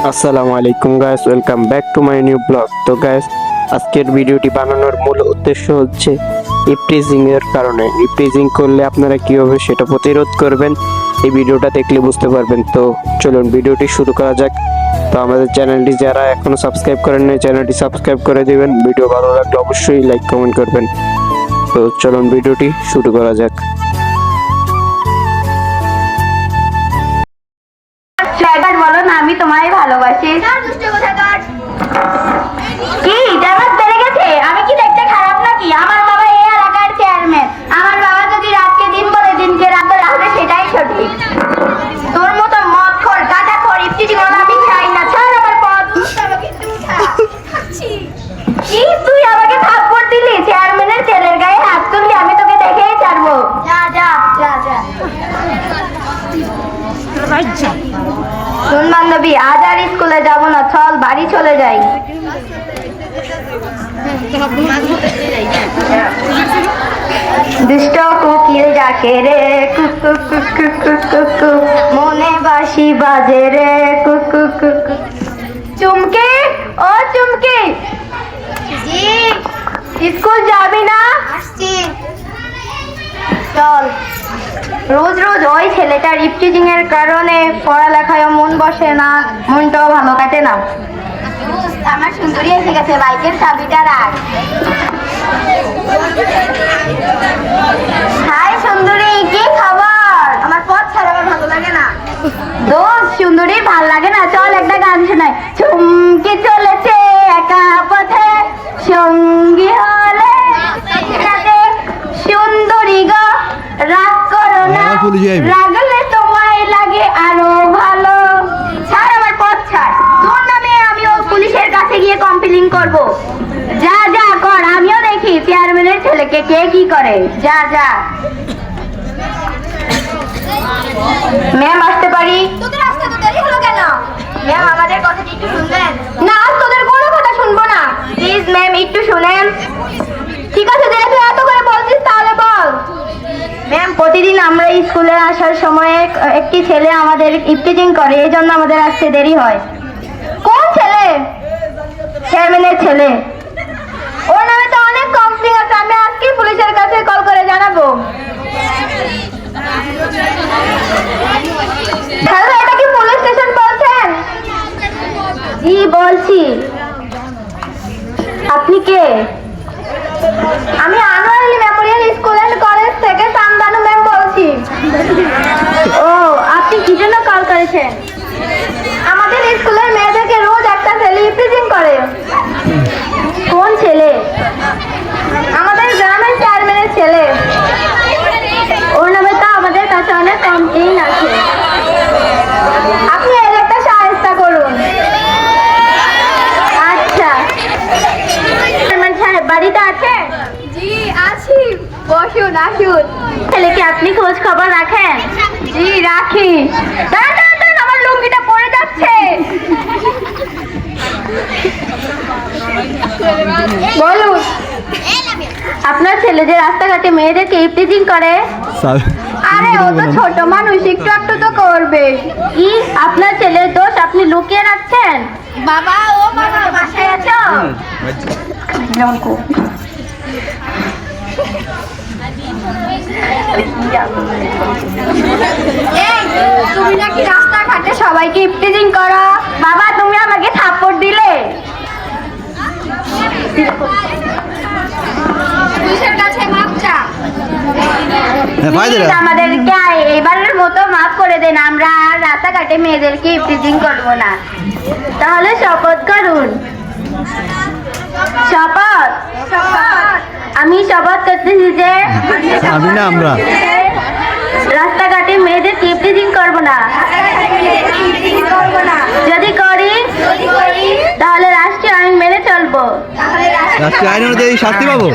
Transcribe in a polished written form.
আসসালামু আলাইকুম guys, welcome back to my new blog. তো গাইস, আজকের ভিডিওটি বানানোর মূল উদ্দেশ্য হচ্ছে ইপটিজিং এর কারণে ইপটিজিং করলে আপনারা কিভাবে সেটা প্রতিরোধ করবেন, এই ভিডিওটা দেখলে বুঝতে পারবেন। তো চলুন ভিডিওটি শুরু করা যাক। তো আমাদের চ্যানেলটি যারা এখনো সাবস্ক্রাইব করেন নাই, চ্যানেলটি সাবস্ক্রাইব করে দিবেন। ভিডিও ভালো লাগলে অবশ্যই লাইক কমেন্ট করবেন। তো চলুন ভিডিওটি শুরু করা যাক। বলো না, আমি তোমায় ভালোবাসি। কি জামাত বেড়ে গেছে? আমি কি দেখতে খারাপ নাকি? আমার বাবা এই এলাকার চেয়ারম্যান। আমার বাবা যদি রাতকে দিন বলে দিনকে রাত বলে, তাহলে সেটাই সঠিক। তোর মতো মদ খোর গাঁজা খোর ইফতিজিং আমি চাই না। ছাড় আমার পথ। কি তুই আমাকে থাপ্পড় দিলি? চেয়ারম্যানের ছেলের গায়ে হাত তুললি, আমি তোকে দেখেই ছাড়বো। যা যা যা যা। শুন বান্ধবী, আজ আর স্কুলে যাব না, চল বাড়ি চলে যাই। দুষ্ট কোকিল ডাকে রে কুকু কুকু কুকু, মনে বাঁশি বাজে রে কুকু কুকু। চুমকি, ও চুমকি, জি স্কুল যাবি না? আসছি। চল। রোজ রোজ ওই ছেলেটার ইপটিজিং এর কারণে পড়ালেখায় মন বসে না, মনটাও ভালো কাটে না। আমার সুন্দরী এসে গেছে, বাইকের চাবিটা রাখ। হাই সুন্দরী, কি খবর? আমার পথ ছাড়া আমার ভালো লাগে না। দোস্ত সুন্দরী ভাল লাগে না, চল একটা গান শোনাই। চুমকি চলেছে একা পথে, সঙ্গী হলে সুন্দরী গো রাগ করো না, রাগলে তোমায় লাগে আরো ভালো। ছাড় আমার পথ ছাড়, তোর নামে আমিও পুলিশের কাছে গিয়ে কমপ্লেইন করব। যা যা কর, আমিও দেখি চেয়ারম্যানের ছেলেকে কে কি করে। যা যা। ম্যাম আসতে পারি? তোদের আসতে তো দেরি হলো কেন? ম্যাম আমাদের কথা একটু শুনবেন? না, তোদের কোনো কথা শুনবো না। প্লিজ ম্যাম একটু শুনেন। ঠিক আছে, যেহেতু এত করে বলছিস তাহলে বল। ম্যাম, প্রতিদিন আমরা স্কুলে আসার সময় একটি ছেলে আমাদের ইপটিজিং করে, এই জন্য আমাদের আসতে দেরি হয়। কোন ছেলে? চেয়ারম্যানের ছেলে। ওর নামে তো অনেক কমপ্লেইন আছে, আমি আজকে পুলিশের কাছে কল করে জানাবো। হ্যালো, এটা কি পুলিশ স্টেশন বলছেন? জি বলছি। আপনি কে? আমি Anwar Ali memorial school and college থেকে সামদানু ম্যাম বলছি। ও, আপনি কি জন্য কল করেছেন? আমাদের স্কুলের মেয়েদেরকে রোজ একটা ছেলে ইপটিজিং করে। কোন ছেলে? আমাদের গ্রামের চেয়ারম্যানের ছেলে। ওর নামে তো আমাদের কাছে অনেক কমপ্লেইন আছে। আপনি এর একটা সাহায্য করুন। আচ্ছা, চেয়ারম্যান সাহেব বাড়িতে আছে? জি আছি, বসুন আসুন। ছেলেকে আপনি খোঁজ খবর রাখেন? জি রাখি। দাঁড়ান দাঁড়ান দাঁড়ান, আমার লুঙ্গিটা পড়ে যাচ্ছে। বলুন। আপনার ছেলে যে রাস্তাঘাটে মেয়েদেরকে ইপটিজিং করে? আরে ও তো ছোট মানুষ, একটু একটু তো করবে। কি আপনার ছেলের দোষ আপনি লুকিয়ে রাখছেন? বাবা, ও বাবা বাসায় আছো? তুমি নাকি রাস্তাঘাটে সবাইকে ইপটিজিং করো? বাবা, তুমি আমাকে থাপ্পড় দিলে। আমাদেরকে এবারের মতো মাফ করে দেন, আমরা আর রাস্তাঘাটে মেয়েদেরকে ইপটিজিং করবো না। তাহলে শপথ করুন। শপথ। আমি শপথ করতেছি যে আমরা রাস্তাঘাটে মেয়েদের ইপটিজিং করবো না। যদি করি তাহলে রাষ্ট্রীয় আইন মেনে চলবো। রাষ্ট্রীয় আইন অনুযায়ী শাস্তি পাবো।